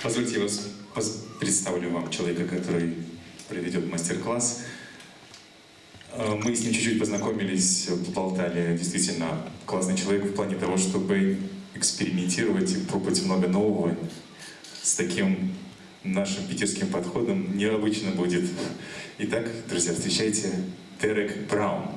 Позвольте, я вас представлю вам человека, который проведет мастер-класс. Мы с ним чуть-чуть познакомились, поболтали. Действительно, классный человек в плане того, чтобы экспериментировать и пробовать много нового. С таким нашим питерским подходом необычно будет. Итак, друзья, встречайте Дерек Браун.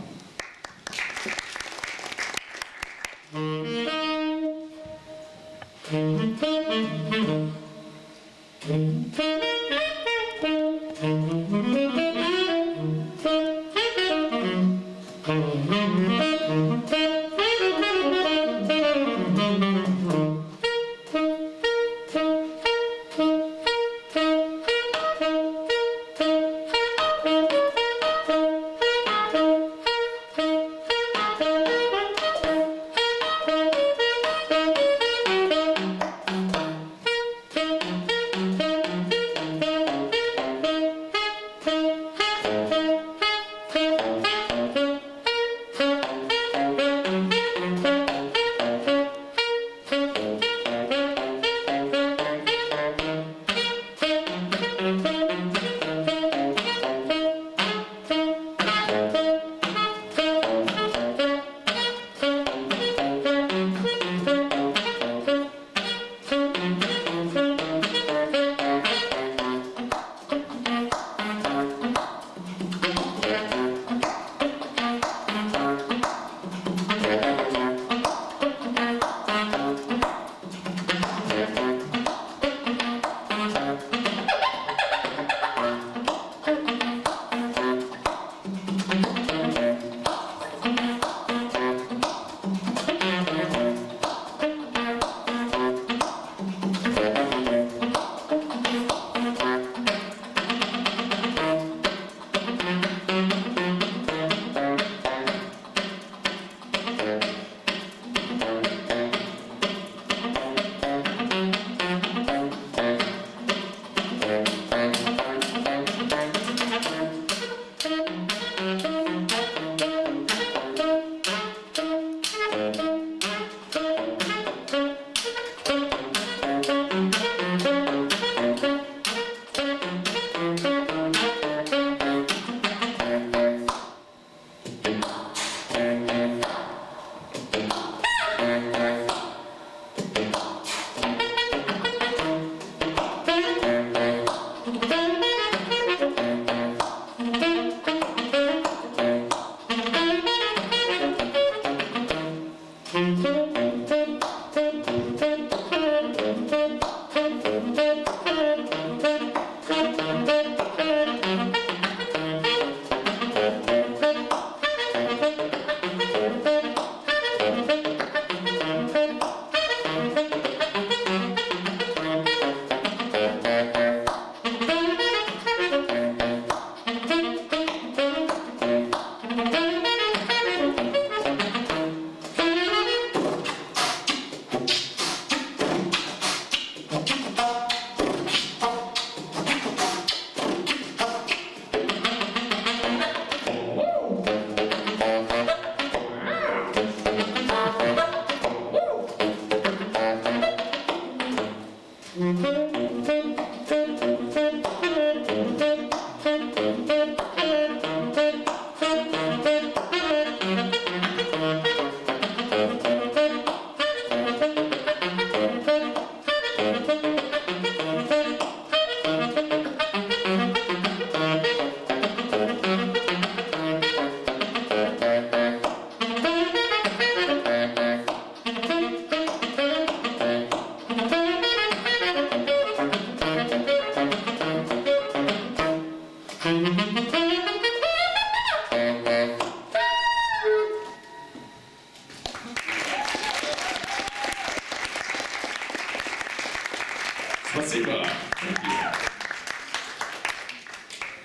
Спасибо.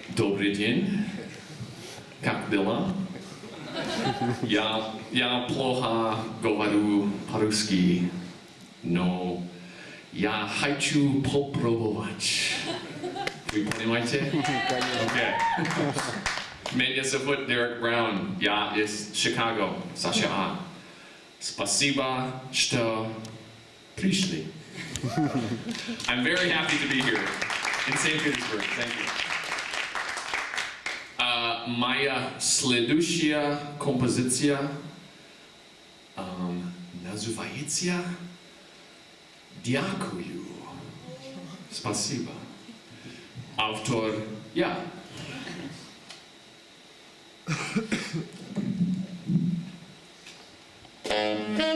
Добрый день. Как дела? Я плохо говорю по-русски, но я хочу попробовать. Вы понимаете? Okay. Меня зовут Дерек Браун. Я из Чикаго, США. Спасибо, что пришли. I'm very happy to be here in St. Petersburg. Thank you. Моя следующая композиция называется «Дякую». Спасибо. Автор я. Thank you.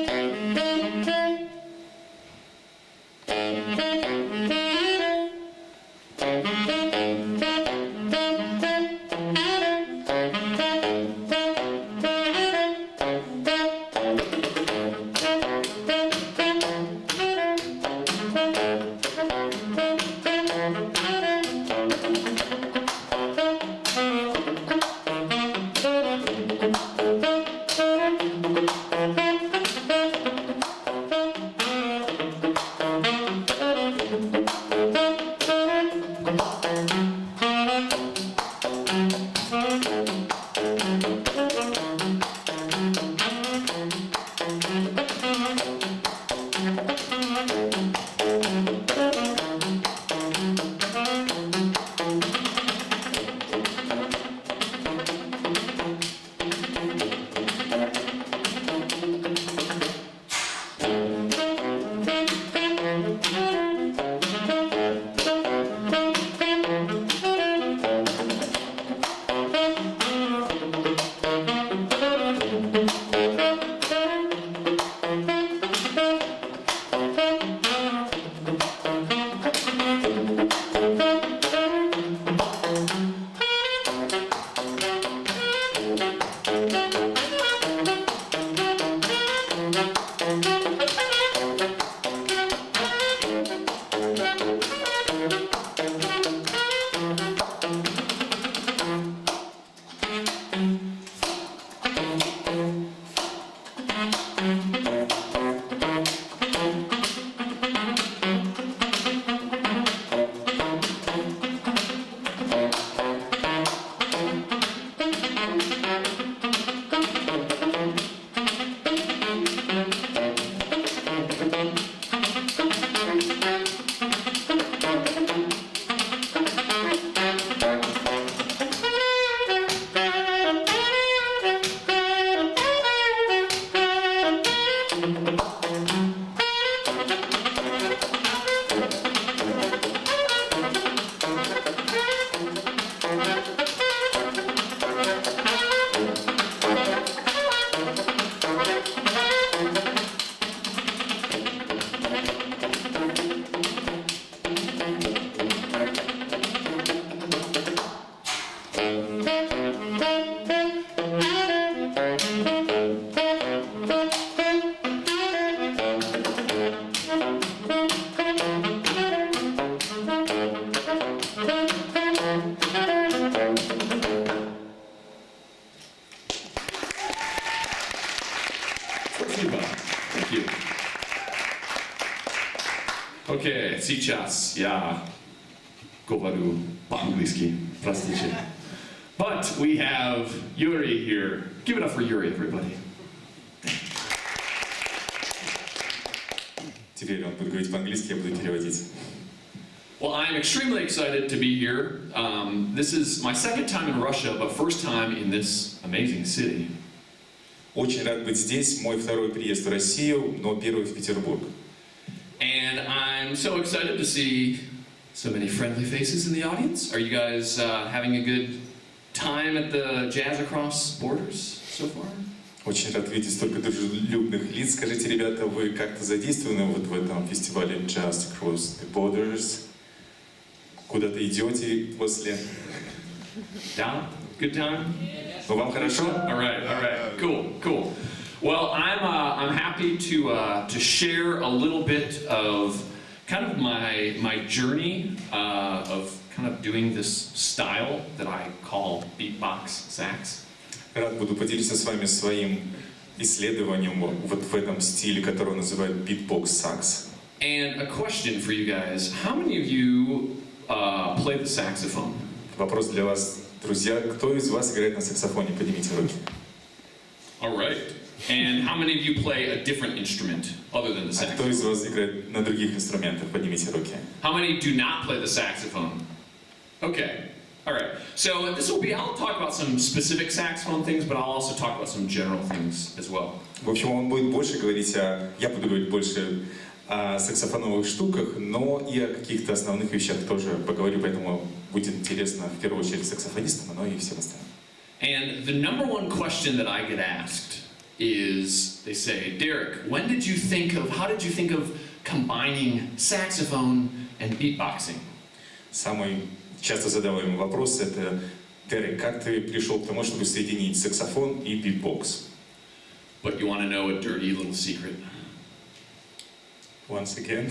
Okay, сейчас я говорю по-английски. Простите. But we have Yuri here. Give it up for Yuri, everybody. Теперь он будет говорить по-английски, я буду переводить. Well, I'm extremely excited to be here. This is my second time in Russia, but first time in this amazing city. Очень рад быть здесь. Мой второй приезд в Россию, но первый в Петербург. And I'm so excited to see so many friendly faces in the audience. Are you guys having a good time at the Jazz Across Borders so far? Очень рад видеть столько дружелюбных лиц. Скажите, ребята, вы как-то задействованы вот в этом фестивале Jazz Across the Borders? Куда-то идете после? Down? Good time? Ну, вам хорошо? All right, cool. Well, I'm happy to share a little bit of kind of my journey of kind of doing this style that I call beatbox sax. Рад буду поделиться с вами своим исследованием вот в этом стиле, который называют beatbox sax. And a question for you guys: how many of you play the saxophone? Вопрос для вас, друзья. Кто из вас играет на саксофоне? Поднимите руки. All right. And how many of you play a different instrument other than the А кто из saxophone? вас играет на других инструментах? Поднимите руки. How many do not play the saxophone? Okay. All right. So I'll talk about some specific saxophone things, but I'll also talk about some general things as well. В общем, он будет больше говорить я буду говорить больше о саксофоновых штуках, но и о каких-то основных вещах тоже поговорю, поэтому будет интересно в первую очередь саксофонистам, но и всем остальным. And the number one question that I get asked is, they say, Derek, how did you think of combining saxophone and beatboxing? Самый часто задаваемый вопрос это, Дерек, как ты пришел к тому, чтобы соединить саксофон и битбокс? But you want to know a dirty little secret? Once again.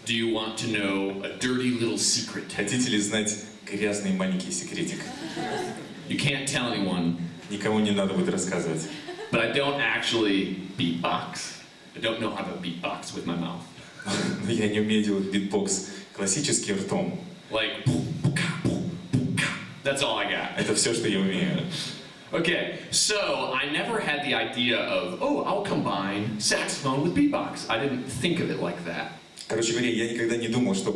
Do you want to know a dirty little secret? Хотите ли знать грязный маленький секретик? You can't tell anyone, Никому не надо будет рассказывать. but I don't actually beatbox. I don't know how to beatbox with my mouth. Но я не умею делать битбокс классическим ртом. Like, that's all I got. Это все, что я умею. Okay, so I never had the idea of, I'll combine saxophone with beatbox. I didn't think of it like that. Короче говоря, я никогда не думал, что,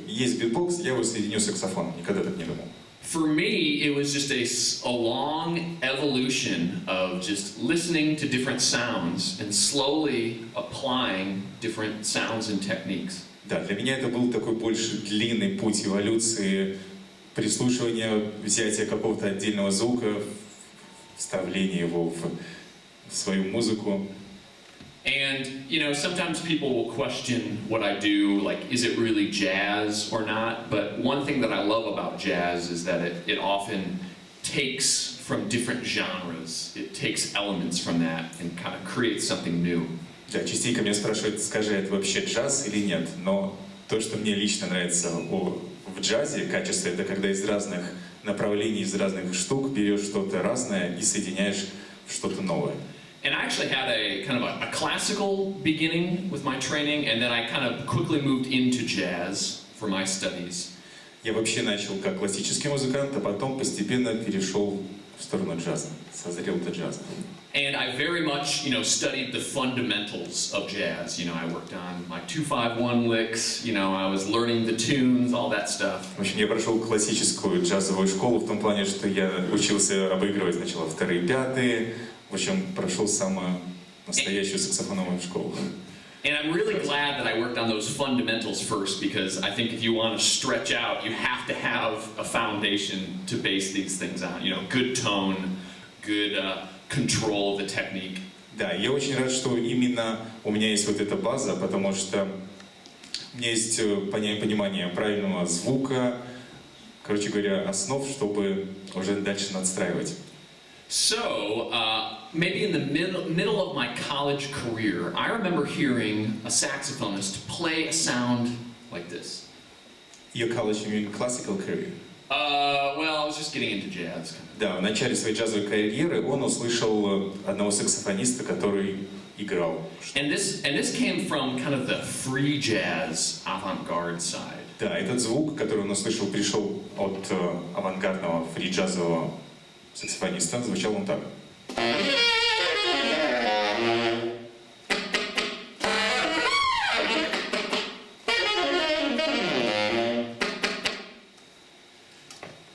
есть битбокс, я его соединю с саксофоном. Никогда так не думал. For me, it was just a long evolution of just listening to different sounds and slowly applying different sounds and techniques. Да, для меня это был такой больше длинный путь эволюции, прислушивания, взятия какого-то отдельного звука, вставления его в свою музыку. And, sometimes people will question what I do, like, is it really jazz or not? But one thing that I love about jazz is that it often takes from different genres. It takes elements from that and kind of creates something new. Да, частенько меня спрашивают, скажи, это вообще джаз или нет? Но то, что мне лично нравится в джазе, качество, это когда из разных направлений, из разных штук берешь что-то разное и соединяешь в что-то новое. And I actually had a kind of a classical beginning with my training, and then I kind of quickly moved into jazz for my studies. Я вообще начал как классический музыкант, а потом постепенно перешел в сторону джаза, созрел до джаза. And I very much, studied the fundamentals of jazz. I worked on my 2-5-1 licks. I was learning the tunes, all that stuff. В общем, я прошел классическую джазовую школу в том плане, что я учился обыгрывать сначала вторые, пятые. В общем, прошел самую настоящую саксофоновую школу. And I'm really glad that I worked on those fundamentals first, because I think if you want to stretch out, you have to have a foundation to base these things on. Good tone, good control of the technique. Да, я очень рад, что именно у меня есть вот эта база, потому что у меня есть понимание правильного звука, короче говоря, основ, чтобы уже дальше надстраивать. So, maybe in the middle of my college career, I remember hearing a saxophonist play a sound like this. Your college, you mean classical career? Well, I was just getting into jazz. Да, в начале своей джазовой карьеры он услышал одного саксофониста, который играл. And this came from kind of the free jazz avant-garde side. Да, этот звук, который он услышал, пришел от авангардного фри-джазового саксофониста, звучал он так.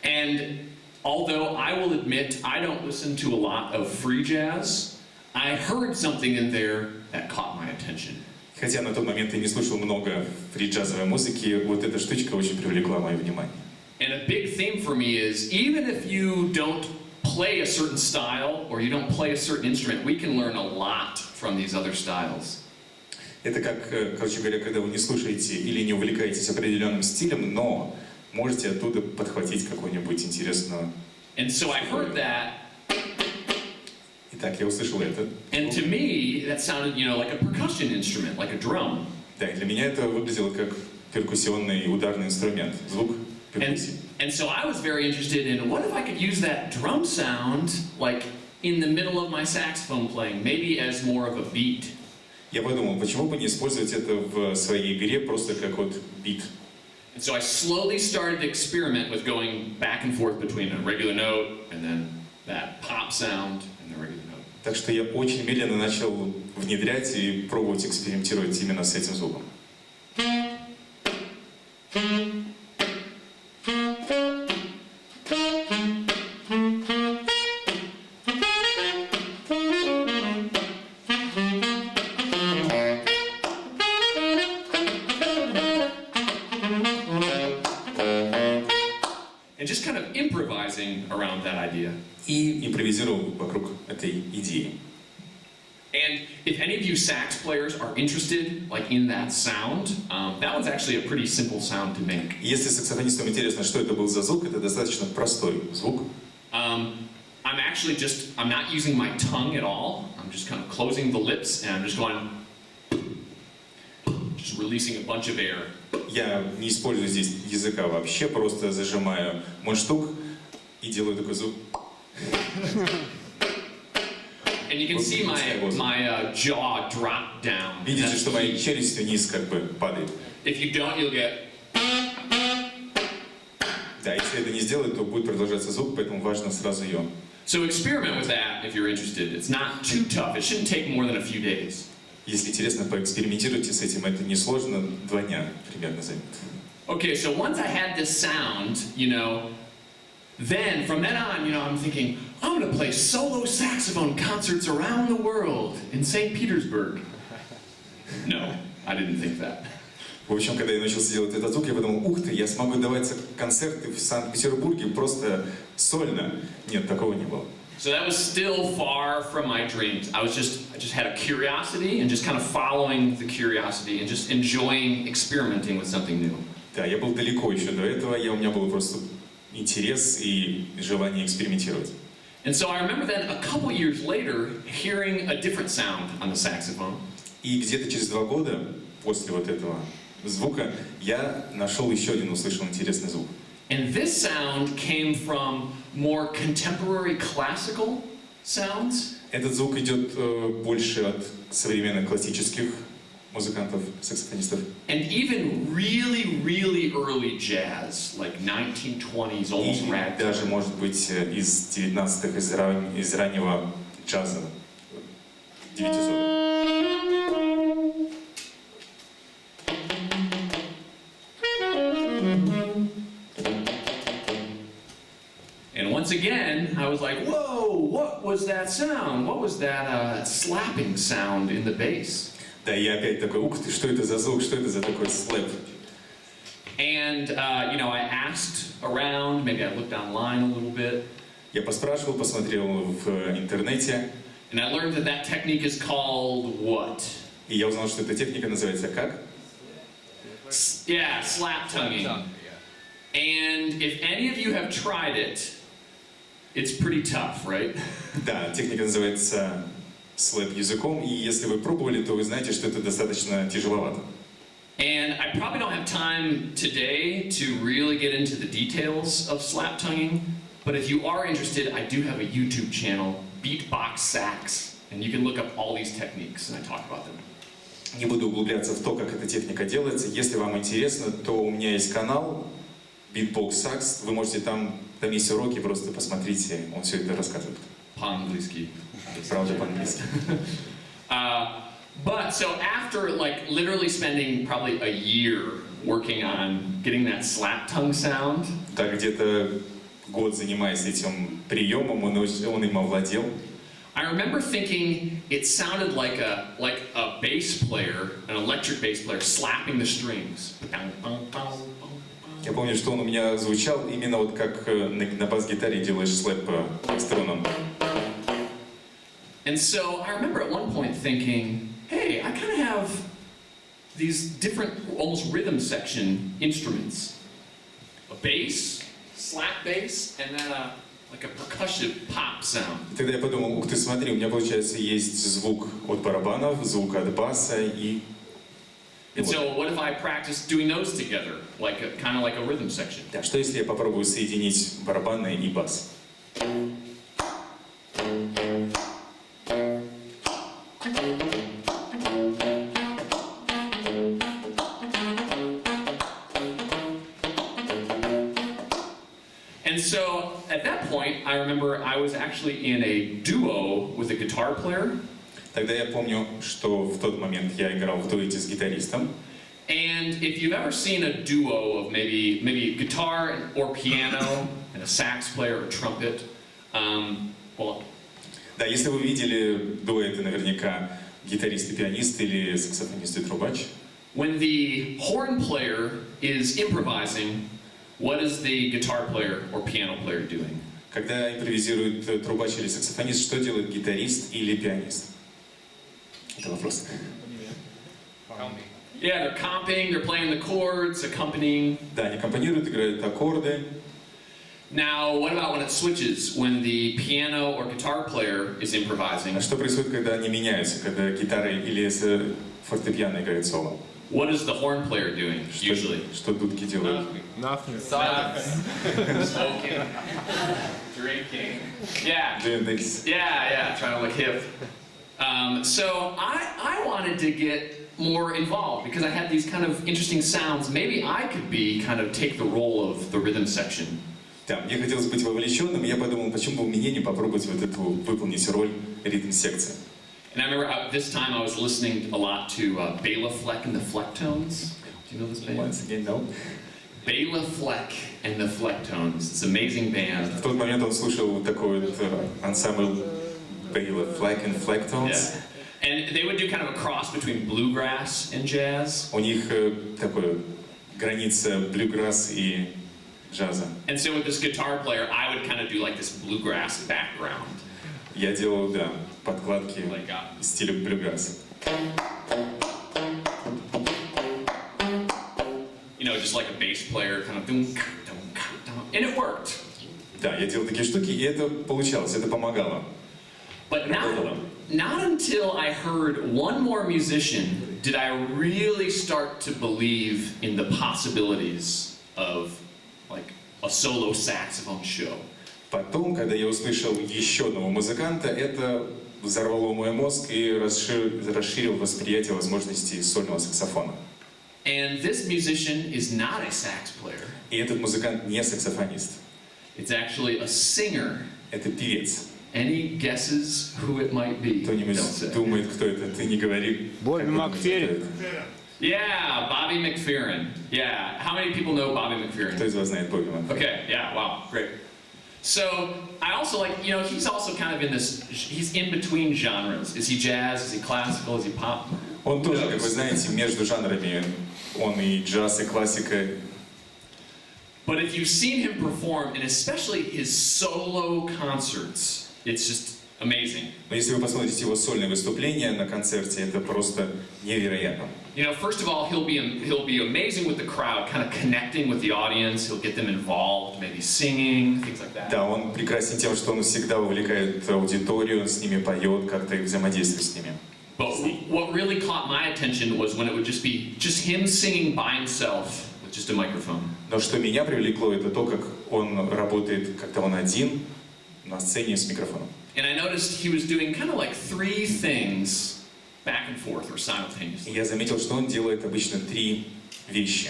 And although I will admit I don't listen to a lot of free jazz, I heard something in there that caught my attention. Хотя на тот момент я не слушал много фри-джазовой музыки, вот эта штучка очень привлекла мое внимание. And a big theme for me is, even if you don't play a certain style or you don't play a certain instrument, we can learn a lot from these other styles. Это как, короче говоря, когда вы не слушаете или не увлекаетесь определенным стилем, но можете оттуда подхватить какую-нибудь интересную. And so I heard that. Итак, я услышал это. And to me, that sounded, like a percussion instrument, like a drum. Да, и для меня это выглядело как перкуссионный ударный инструмент, звук перкуссии. And so I was very interested in, what if I could use that drum sound, like in the middle of my saxophone playing, maybe as more of a beat. Я подумал, почему бы не использовать это в своей игре просто как вот бит. And so I slowly started to experiment with going back and forth between a regular note and then that pop sound and the regular note. Так что я очень медленно начал внедрять и пробовать экспериментировать именно с этим звуком. And just kind of improvising around that idea. И импровизировал вокруг этой идеи. And if any of you sax players are interested, like in that sound, that one's actually a pretty simple sound to make. Если саксофонистам интересно, что это был за звук, это достаточно простой звук. I'm not using my tongue at all. I'm just kind of closing the lips and I'm just going, just releasing a bunch of air. Я не использую здесь языка вообще, просто зажимаю мундштук и делаю такой звук. And you can see my jaw drop down. Видите, что моя челюсть вниз как бы падает. If you don't, you'll get. Да, если это не сделать, то будет продолжаться звук, поэтому важно сразу ее. So experiment with that if you're interested. It's not too tough. It shouldn't take more than a few days. Если интересно, поэкспериментируйте с этим, это несложно, 2 дня примерно займет. Okay, so once I had this sound, then from then on, I'm thinking, I'm going to play solo saxophone concerts around the world in St. Petersburg. No, I didn't think that. В общем, когда я научился делать этот звук, я подумал, ух ты, я смогу давать концерты в Санкт-Петербурге просто сольно. Нет, такого не было. So that was still far from my dreams. I just had a curiosity and just kind of following the curiosity and just enjoying experimenting with something new. Да, я был далеко еще до этого, у меня был просто интерес и желание экспериментировать. And so I remember then a couple years later hearing a different sound on the saxophone. И где-то через 2 года после вот этого звука я нашел еще один, услышал интересный звук. And this sound came from more contemporary classical sounds. Этот звук идет больше от современных классических музыкантов, саксофонистов. And even really, really early jazz, like 1920s, almost И ragtime. даже, может быть, из 19-х, из раннего джаза, 900-х. And once again, I was like, whoa, what was that sound? What was that slapping sound in the bass? Да, я опять такой, ух ты, что это за звук, что это за такой слэп? And, I asked around, maybe I looked online a little bit. Я поспрашивал, посмотрел в интернете. And I learned that technique is called what? И я узнал, что эта техника называется как? Yeah, slap tonguing. And if any of you have tried it, it's pretty tough, right? Да, техника называется слэп языком, и если вы пробовали, то вы знаете, что это достаточно тяжеловато. And I probably don't have time today to really get into the details of slap tonguing, but if you are interested, I do have a YouTube channel, Beatbox Sax, and you can look up all these techniques, and I talk about them. Не буду углубляться в то, как эта техника делается. Если вам интересно, то у меня есть канал Beatbox Sax. Вы можете там есть уроки, просто посмотрите, он все это рассказывает. По-английски. Правда, по-английски. But so after literally spending probably a year working on getting that slap tongue sound. Да, где-то год занимаясь этим приемом, он им овладел. I remember thinking it sounded like a bass player, an electric bass player, slapping the strings. Я помню, что он у меня звучал именно вот как на бас-гитаре делаешь слэп по струнам. And so I remember at one point thinking, hey, I kind of have these different, almost rhythm section instruments. A bass, slap bass, and then a percussive pop sound. И тогда я подумал, ух ты, смотри, у меня получается есть звук от барабанов, звук от баса и... And so what if I practice doing those together, kind of like a rhythm section? Да, что если я попробую соединить барабаны и бас? And And so at that point, I remember I was actually in a duo with a guitar player. Тогда я помню, что в тот момент я играл в дуэте с гитаристом. And if you've ever seen a duo of maybe guitar or piano and a sax player or trumpet, well, Да, если вы видели дуэты, наверняка гитарист и пианист или саксофонист и трубач. when the horn player is improvising, what is the guitar player or piano player doing? Когда импровизирует трубач или саксофонист, что делает гитарист или пианист? Это вопрос. Yeah, they're comping, they're playing the chords, accompanying. Да, они компонируют, играют аккорды. Now, what about when it switches, when the piano or guitar player is improvising? А что происходит, когда они меняются, когда гитара или фортепиано играет соло? What is the horn player doing, usually? Что дудки делают? Nothing. Smoking, drinking. Yeah. Doing this. Yeah, trying to look hip. So I wanted to get more involved because I had these kind of interesting sounds. Maybe I could take the role of the rhythm section. Да, мне хотелось быть вовлеченным, и я подумал, почему бы мне не попробовать выполнить роль ритм-секции. And I remember this time I was listening a lot to Bela Fleck and the Flecktones. Do you know this band? Once again, no. Bela Fleck and the Flecktones. It's an amazing band. В тот момент он слушал такой ансамбль Bela Fleck and Flecktones. Yeah. And they would do kind of a cross between bluegrass and jazz. У них такой граница блюграсс и джаза. And so with this guitar player, I would kind of do like this bluegrass background. Я делал, да, подкладки Like, в стиле блюграсс. You know, just like a bass player, kind of and it worked. Да, я делал такие штуки, и это получалось, это помогало. But not until I heard one more musician did I really start to believe in the possibilities of like a solo saxophone show. Потом, когда я услышал еще одного музыканта, это взорвало мой мозг и расширил восприятие возможностей сольного саксофона. And this musician is not a sax player. И этот музыкант не саксофонист. It's actually a singer. Это певец. Any guesses who it might be? Кто-нибудь Don't say. думает, кто это? Ты не говори. Бобби Макферрин. Yeah, Bobby McFerrin. Yeah, how many people know Bobby Кто McFerrin? из вас знает Бобби Макферрин? Okay, yeah, wow, great. So I also he's also kind of he's in between genres. Is he jazz? Is he classical? Is he pop? Он тоже, как вы знаете, между жанрами. Он и джаз, и классика. But if you've seen him perform, and especially his solo concerts, it's just amazing. Но если вы посмотрите его сольные выступления на концерте, это просто невероятно. You know, first of all, he'll be amazing with the crowd, kind of connecting with the audience. He'll get them involved, maybe singing, things like that. Да, он прекрасен тем, что он всегда увлекает аудиторию, он с ними поет, как-то взаимодействует с ними. But what really caught my attention was when it would just be him singing by himself with just a microphone. Но что меня привлекло, это то, как он работает, когда он один на сцене с микрофоном. And I noticed he was doing kind of like three things back and forth or simultaneously. И я заметил, что он делает обычно три вещи.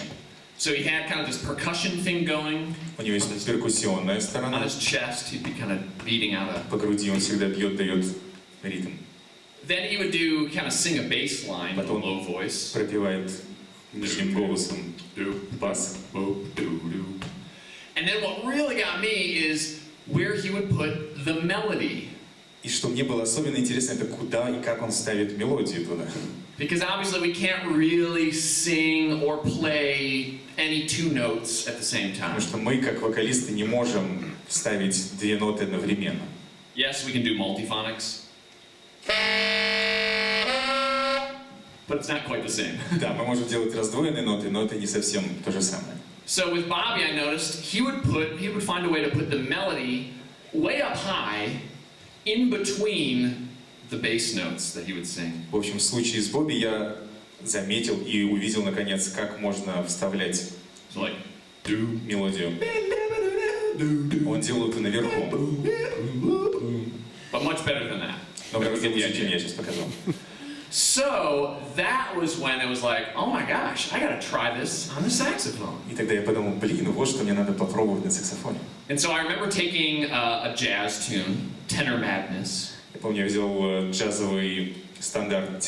So he had kind of this percussion thing going. У него есть перкуссионная On сторона. his chest, he'd be kind of beating out a... По груди он всегда бьет, дает ритм. Then he would do kind of sing a bass line with a Потом low voice. пропевает нижним голосом бас. And then what really got me is where he would put the melody. И что мне было особенно интересно, это куда и как он ставит мелодию туда. Because obviously we can't really sing or play any two notes at the same time. Потому что мы, как вокалисты, не можем вставить две ноты одновременно. Yes, we can do multiphonics. But it's not quite the same. Да, мы можем делать раздвоенные ноты, но это не совсем то же самое. So with Bobby, I noticed he would find a way to put the melody way up high in between the bass notes that he would sing. В общем, в случае с Бобби я заметил и увидел, наконец, как можно вставлять So like, мелодию. Он делал это наверху. but much better than that. Но But you гораздо get the лучше, чем idea. я сейчас показал. So that was when it was like, oh my gosh, I gotta try this on the saxophone. И тогда я подумал, блин, вот что мне надо попробовать на саксофоне. And so I remember taking a jazz tune, Tenor Madness, Я помню, я взял джазовый стандарт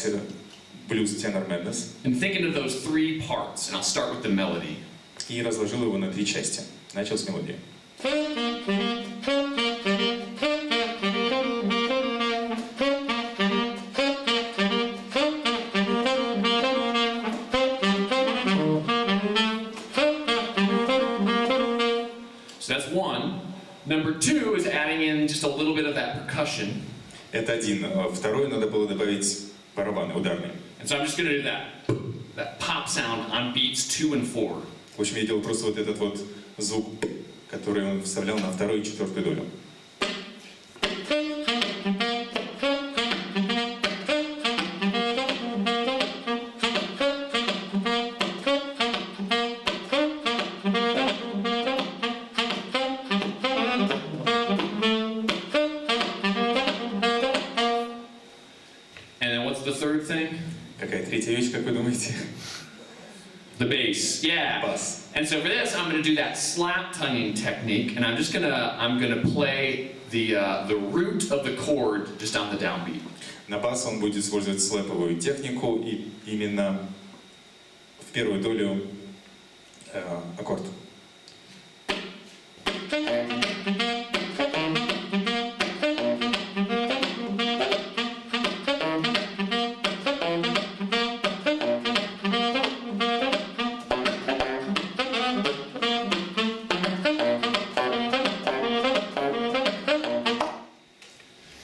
блюз Tenor Madness and thinking of those three parts, and I'll start with the melody. и разложил его на 3 части. Начал с мелодии. So that's one. Number two is adding in just a little bit of that percussion. Это один. Второй надо было добавить барабаны ударные. And so I'm just going to do that pop sound on beats 2 and 4. В общем, я делал просто вот этот вот звук, который он вставлял на 2-ю и 4-ю долю. And then what's the third thing? Какая третья вещь, как вы думаете? The bass, yeah. Bass. And so for this, I'm going to do that slap tonguing technique, and I'm gonna play the root of the chord just on the downbeat. На бас он будет использовать слэповую технику и именно в первую долю аккорд.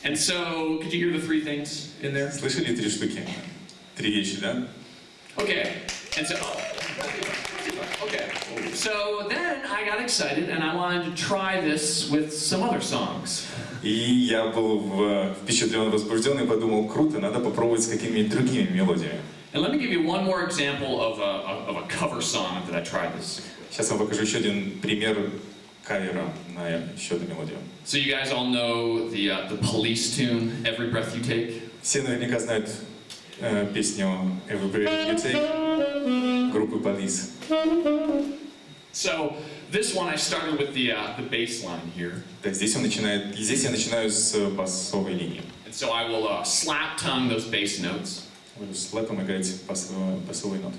And so, could you hear the three things in there? Слышали 3 штуки? 3 вещи, да? Okay. And so, okay. So then I got excited and I wanted to try this with some other songs. И я был впечатлен, возбужден и подумал, круто, надо попробовать с какими-нибудь другими мелодиями. And let me give you one more example of a cover song that I tried this. Сейчас я вам покажу еще один пример кавера на еще одну мелодию. So you guys all know the Police tune, Every Breath You Take? Все наверняка знают песню Every Breath You Take группы Police. So this one I started with the bass line here. Да, здесь я начинаю с басовой линии. And so I will slap tongue those bass notes. Буду с лэпом играть басовые ноты.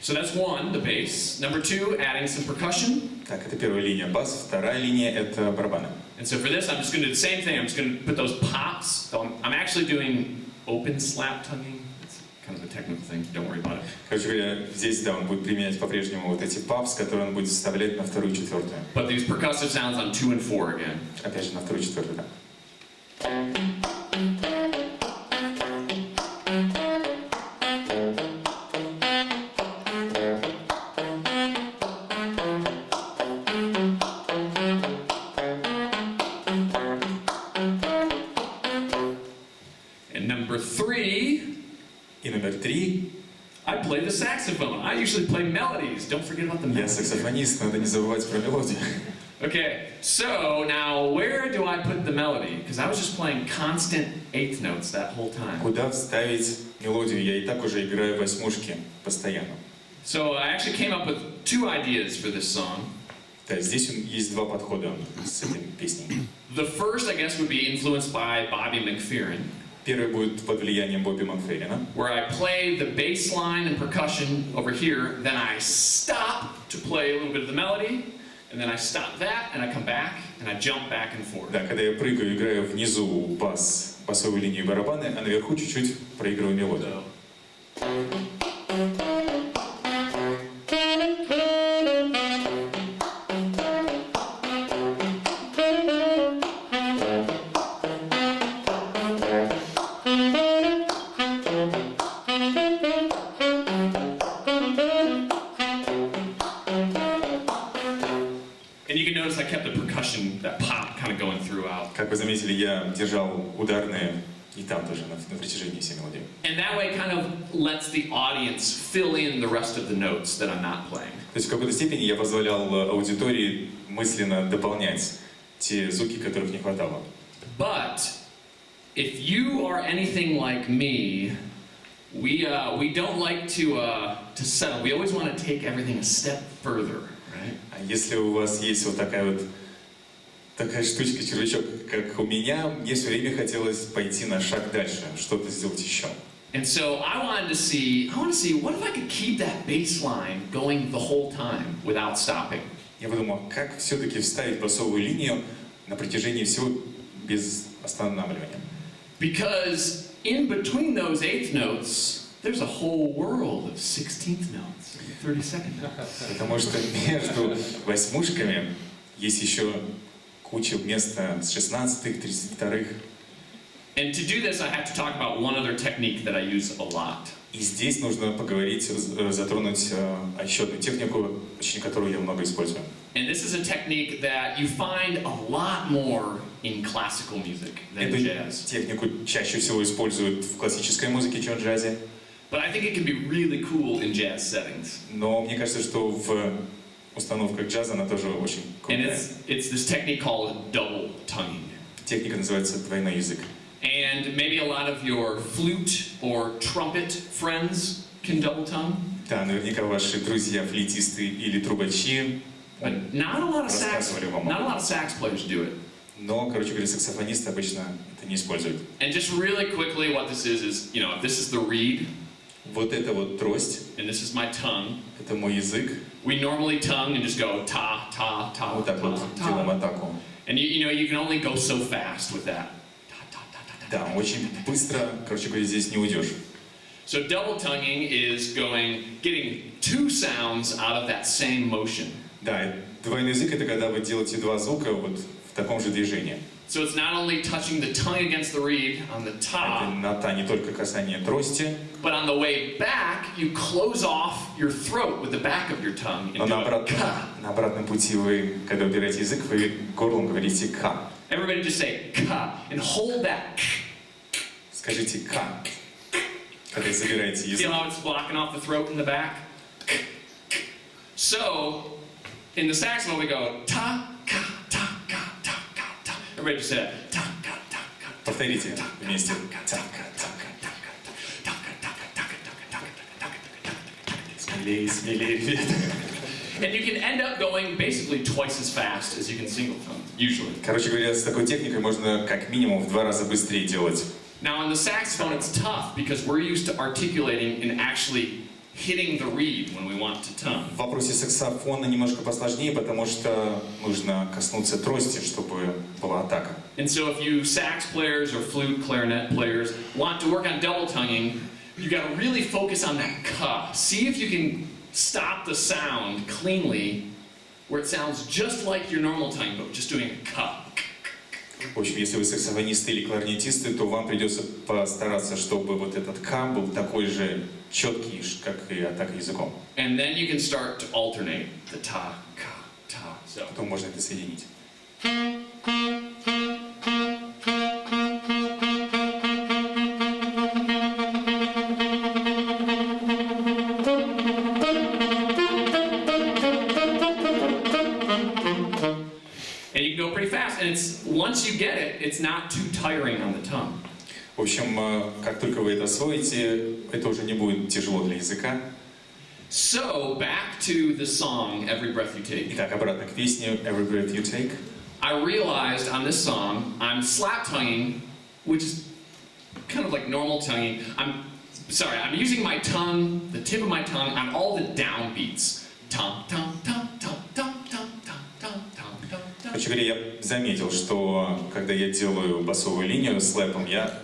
So that's one, the bass. Number two, adding some percussion. Так, это первая линия бас, вторая линия это барабаны. And so for this, I'm just going to do the same thing. I'm just going to put those pops. So I'm actually doing open slap tonguing. It's kind of a technical thing. Don't worry about it. Короче говоря, здесь, да, он будет применять по-прежнему вот эти папс, которые он будет вставлять на 2-ю и 4-ю. But these percussive sounds on 2 and 4 again. Опять же, на 2-ю и 4-ю, да. And number three, И номер 3. I play the saxophone. I usually play melodies. Don't forget about the Я melodies. саксофонист, надо не забывать про мелодию. Okay, so now where do I put the melody? Because I was just playing constant eighth notes that whole time. Куда вставить мелодию? Я и так уже играю восьмушки постоянно. So I actually came up with 2 ideas for this song. Да, здесь есть 2 подхода с этой песней. The first, I guess, would be influenced by Bobby McFerrin, Первый будет под влиянием Бобби Макферрина, where I play the bass line and percussion over here, then I stop to play a little bit of the melody, and then I stop that, and I come back, and I jump back and forth. да, когда я прыгаю, играю внизу басовую линию и барабаны, а наверху чуть-чуть проигрываю мелодию. And you can notice I kept the percussion, that pop, kind of going throughout. Как вы заметили, я держал ударные И там тоже на протяжении всей мелодии. And that way kind of lets the audience fill in the rest of the notes that I'm not playing. То есть в какой-то степени я позволял аудитории мысленно дополнять те звуки, которых не хватало. But if you are anything like me, we don't like to settle. We always want to take everything a step further, right? А если у вас есть вот такая штучка, червячок, как у меня, мне все время хотелось пойти на шаг дальше, что-то сделать еще. And so I want to see what if I could keep that bass line going the whole time without stopping. Я подумал, как все-таки вставить басовую линию на протяжении всего без останавливания. Because in between those eighth notes, there's a whole world of 16th notes, 32nd notes. Потому что между восьмушками есть еще куча места с 16-х, 32-х. And to do this, I have to talk about one other technique that I use a lot. И здесь нужно поговорить, затронуть еще одну технику, которую я много использую. And this is a technique that you find a lot more in classical music than in jazz. Эту технику чаще всего используют в классической музыке, чем в джазе. But I think it can be really cool in jazz settings. Но мне кажется, что в установках джаза она тоже очень крутая. And it's this technique called double tonguing. Техника называется двойной язык. And maybe a lot of your flute or trumpet friends can double tongue. Да, наверняка ваши друзья флейтисты или трубачи But not a lot of sax players do it. Но, короче говоря, саксофонисты обычно это не используют. And just really quickly, what this is, you know, this is the reed. Вот это вот трость. And this is my tongue. Это мой язык. We normally tongue and just go ta ta ta. Вот так вот делаем атаку. And you know, you can only go so fast with that. Да, очень быстро, короче говоря, здесь не уйдешь. So double tonguing is getting two sounds out of that same motion. Да, двойной язык это когда вы делаете два звука вот в таком же движении. So it's not only touching the tongue against the reed on the Это top, на та не только касание трости, but on the way back, you close off your throat with the back of your tongue но and do a ka. на обратном пути вы, когда убираете язык, вы горлом говорите «ка». Everybody just say ka and hold that k. Скажите «ка», когда забираете язык. Feel how it's blocking off the throat in the back? So, in the saxophone we go ta ka ta ka ta ka ta. Everybody just say that. Ta ka ta ka. Повторите вместе. Смелее, смелее, ребята. And you can end up going basically twice as fast as you can single tongue, usually. Короче говоря, с такой техникой можно как минимум в 2 раза быстрее делать. Now on the saxophone it's tough because we're used to articulating and actually hitting the reed when we want to tongue. В вопросе саксофона немножко посложнее, потому что нужно коснуться трости, чтобы была атака. And so if you sax players or flute, clarinet players want to work on double tonguing, you got to really focus on that ka. See if you can stop the sound cleanly where it sounds just like your normal tongue, but just doing a ka. В общем, если вы саксофонисты или кларнетисты, то вам придется постараться, чтобы вот этот «ка» был такой же четкий, как и атака языком. And then you can start to alternate the ta, ka, ta. So. Потом можно это соединить. And you can go pretty fast, and it's once you get it, it's not too tiring on the tongue. В общем, как только вы это освоите, это уже не будет тяжело для языка. So back to the song "Every Breath You Take." Итак, обратно к песне «Every Breath You Take». I realized on this song I'm slap tonguing, which is kind of like normal tonguing. I'm using my tongue, the tip of my tongue, on all the downbeats. Tum tum tum tum tum tum tum tum tum tum. Короче говоря, я заметил, что когда я делаю басовую линию с лэпом, я